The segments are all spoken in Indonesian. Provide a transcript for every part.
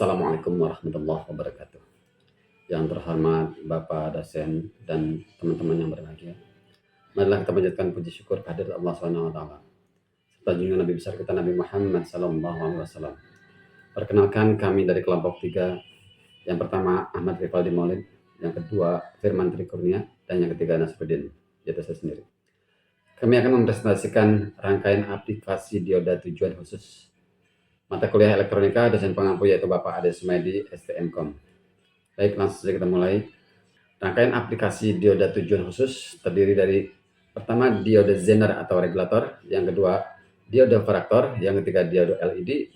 Assalamualaikum warahmatullahi wabarakatuh. Yang terhormat Bapak dosen dan teman-teman yang berbahagia. Marilah kita panjatkan puji syukur kehadirat Allah Subhanahu wa taala. Serta junjungan Nabi besar kita Nabi Muhammad sallallahu alaihi wasallam. Perkenalkan kami dari kelompok 3. Yang pertama Ahmad Rifaldi Maulid, yang kedua Firman Trikurnia, dan yang ketiga Nasruddin, yaitu saya sendiri. Kami akan mempresentasikan rangkaian aplikasi dioda tujuan khusus mata kuliah elektronika dosen pengampu yaitu Bapak Ade Sumaidi, STMkom. Baik, langsung saja kita mulai. Rangkaian aplikasi dioda tujuan khusus terdiri dari pertama diode Zener atau regulator, yang kedua diode varaktor, yang ketiga diode LED,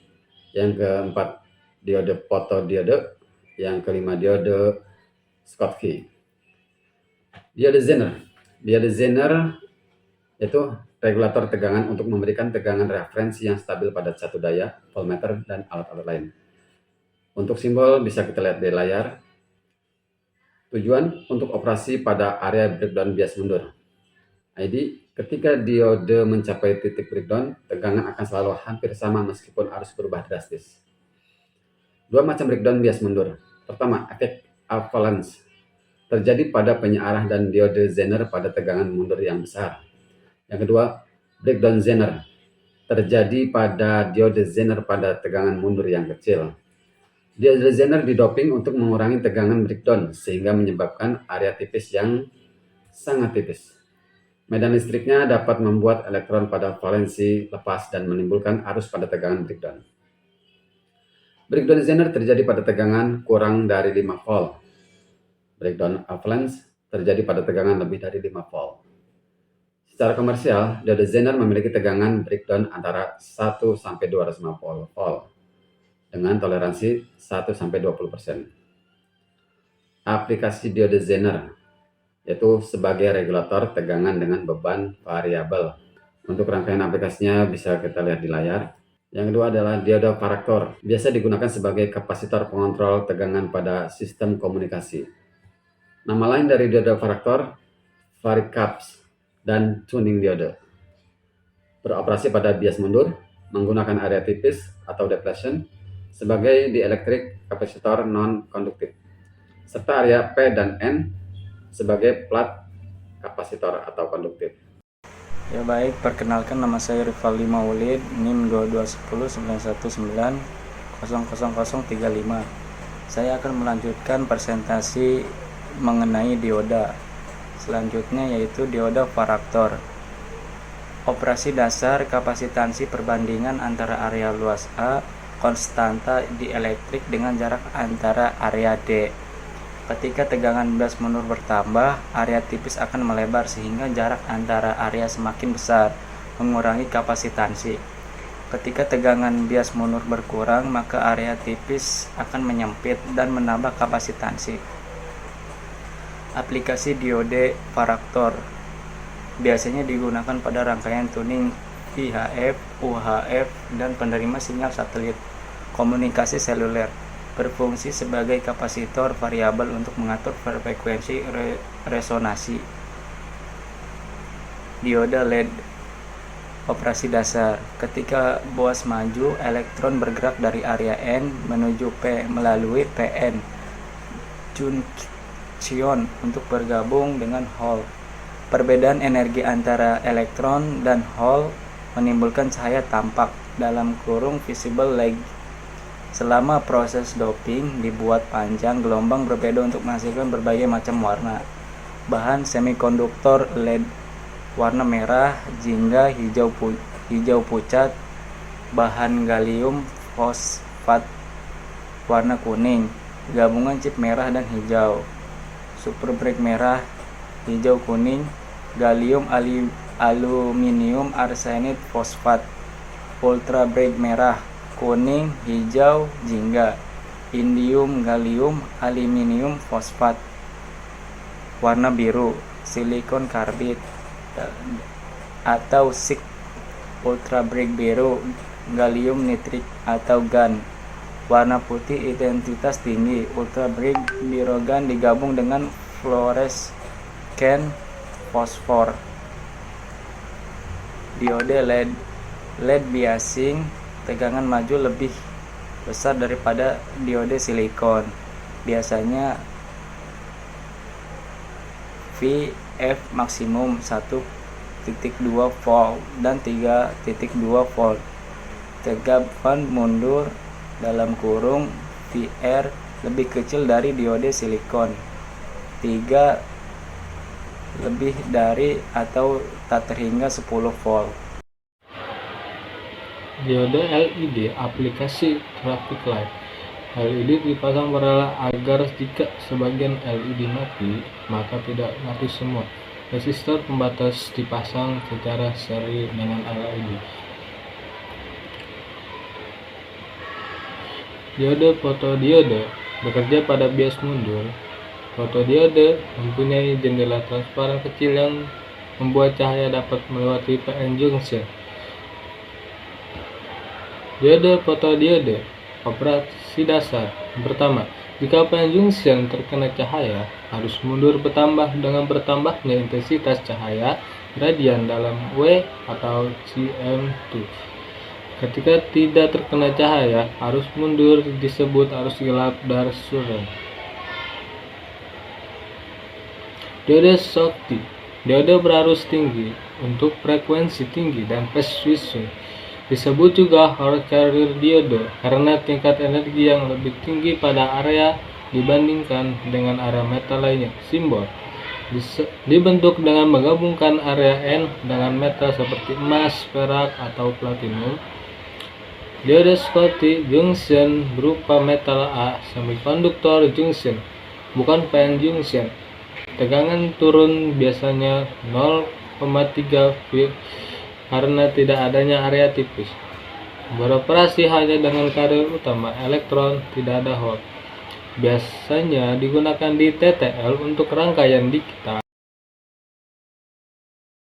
yang keempat diode fotodiode, yang kelima diode Schottky. Diode Zener itu regulator tegangan untuk memberikan tegangan referensi yang stabil pada satu daya, voltmeter, dan alat-alat lain. Untuk simbol bisa kita lihat di layar. Tujuan untuk operasi pada area breakdown bias mundur. ID, ketika diode mencapai titik breakdown, tegangan akan selalu hampir sama meskipun arus berubah drastis. Dua macam breakdown bias mundur. Pertama, efek avalanche. Terjadi pada penyearah dan diode Zener pada tegangan mundur yang besar. Yang kedua, breakdown Zener. Terjadi pada diode Zener pada tegangan mundur yang kecil. Diode Zener didoping untuk mengurangi tegangan breakdown sehingga menyebabkan area tipis yang sangat tipis. Medan listriknya dapat membuat elektron pada valensi lepas dan menimbulkan arus pada tegangan breakdown. Breakdown Zener terjadi pada tegangan kurang dari 5 volt. Breakdown avalanche terjadi pada tegangan lebih dari 5 volt. Secara komersial, diode Zener memiliki tegangan breakdown antara 1 sampai 250 volt dengan toleransi 1 sampai 20%. Aplikasi diode Zener yaitu sebagai regulator tegangan dengan beban variabel. Untuk rangkaian aplikasinya bisa kita lihat di layar. Yang kedua adalah diode varaktor. Biasa digunakan sebagai kapasitor pengontrol tegangan pada sistem komunikasi. Nama lain dari diode varaktor, varicaps, dan tuning diode. Beroperasi pada bias mundur, menggunakan area tipis atau depletion sebagai dielektrik kapasitor non-konduktif, serta area P dan N sebagai plat kapasitor atau konduktif. Ya baik, perkenalkan nama saya Rifaldi Maulid, NIM 221091900035. Saya akan melanjutkan presentasi mengenai dioda. Selanjutnya yaitu dioda varaktor. Operasi dasar kapasitansi perbandingan antara area luas A, konstanta dielektrik dengan jarak antara area D. Ketika tegangan bias mundur bertambah, area tipis akan melebar sehingga jarak antara area semakin besar, mengurangi kapasitansi. Ketika tegangan bias mundur berkurang, maka area tipis akan menyempit dan menambah kapasitansi. Aplikasi diode varaktor biasanya digunakan pada rangkaian tuning IHF, UHF, dan penerima sinyal satelit komunikasi seluler. Berfungsi sebagai kapasitor variabel untuk mengatur frekuensi resonansi. Diode LED. Operasi dasar. Ketika boas maju, elektron bergerak dari area N menuju P melalui PN junction untuk bergabung dengan hole. Perbedaan energi antara elektron dan hole menimbulkan cahaya tampak (visible lag). Selama proses doping dibuat panjang gelombang berbeda untuk menghasilkan berbagai macam warna. Bahan semikonduktor LED warna merah, jingga, hijau pucat. Bahan gallium fosfat warna kuning. Gabungan chip merah dan hijau. Super bright merah, hijau kuning, gallium aluminium arsenide fosfat. Ultra bright merah, kuning, hijau, jingga. Indium gallium aluminium fosfat warna biru, silikon karbid atau SiC. Ultra bright biru, gallium nitrik atau GaN warna putih intensitas tinggi. Ultra bright birogan digabung dengan fluorescent fosfor. Diode LED biasing tegangan maju lebih besar daripada diode silikon. Biasanya VF maksimum 1.2 volt dan 3.2 volt. Tegapan mundur (VR) lebih kecil dari diode silikon, 3 lebih dari atau tak terhingga 10 volt. Diode LED aplikasi traffic light. LED dipasang paralel agar jika sebagian LED mati, maka tidak mati semua. Resistor pembatas dipasang secara seri dengan LED. Diode fotodiode bekerja pada bias mundur. Fotodiode mempunyai jendela transparan kecil yang membuat cahaya dapat melewati PN junction. Diode fotodiode operasi dasar. Pertama, jika PN junction terkena cahaya, arus mundur bertambah dengan bertambahnya intensitas cahaya radian dalam W atau cm2. Ketika tidak terkena cahaya, arus mundur disebut arus gelap Dark-Current. Diode Schottky. Diode berarus tinggi untuk frekuensi tinggi dan phase switching. Disebut juga Hall carrier diode karena tingkat energi yang lebih tinggi pada area dibandingkan dengan area metal lainnya. Simbol dibentuk dengan menggabungkan area N dengan metal seperti emas, perak, atau platinum. Diode Schottky junction berupa metal A semikonduktor junction, bukan PN junction. Tegangan turun biasanya 0,3 V karena tidak adanya area tipis. Beroperasi hanya dengan carrier utama elektron, tidak ada hole. Biasanya digunakan di TTL untuk rangkaian digital.